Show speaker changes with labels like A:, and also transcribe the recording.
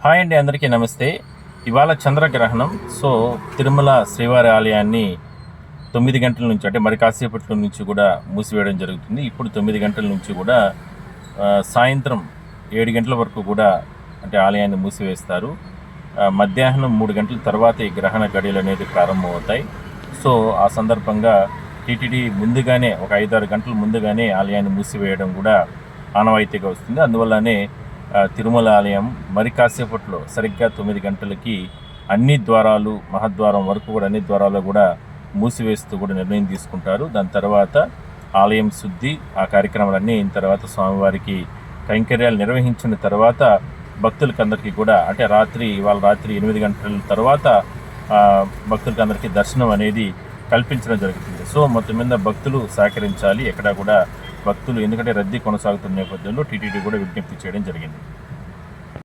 A: Hi అండి, అందరికీ నమస్తే. ఇవాళ చంద్రగ్రహణం. సో తిరుమల శ్రీవారి ఆలయాన్ని 9 గంటల నుంచి, అంటే మరి కాసేపట్లో నుంచి కూడా మూసివేయడం జరుగుతుంది. ఇప్పుడు 9 గంటల నుంచి కూడా సాయంత్రం 7 గంటల వరకు కూడా అంటే ఆలయాన్ని మూసివేస్తారు. మధ్యాహ్నం 3 గంటల తర్వాత ఈ గ్రహణ గడియలు అనేది ప్రారంభమవుతాయి. సో ఆ సందర్భంగా టీటీడీ ముందుగానే ఒక 5-6 గంటల ముందుగానే ఆలయాన్ని మూసివేయడం కూడా ఆనవాయితీగా వస్తుంది. అందువల్లనే తిరుమల ఆలయం మరి కాసేపట్లో సరిగ్గా 9 గంటలకి అన్ని ద్వారాలు, మహద్వారం వరకు కూడా అన్ని ద్వారాలు కూడా మూసివేస్తూ కూడా నిర్ణయం తీసుకుంటారు. దాని తర్వాత ఆలయం శుద్ధి, ఆ కార్యక్రమాలన్నీ అయిన తర్వాత స్వామివారికి కైంకర్యాలు నిర్వహించిన తర్వాత భక్తులకి అందరికీ కూడా అంటే ఇవాళ రాత్రి 8 గంటల తర్వాత భక్తులకి అందరికీ దర్శనం అనేది కల్పించడం జరుగుతుంది. సో మొత్తం మీద భక్తులు సహకరించాలి. ఎక్కడా కూడా భక్తులు, ఎందుకంటే రద్దీ కొనసాగుతున్న నేపథ్యంలో టీటీడీ కూడా విజ్ఞప్తి చేయడం జరిగింది.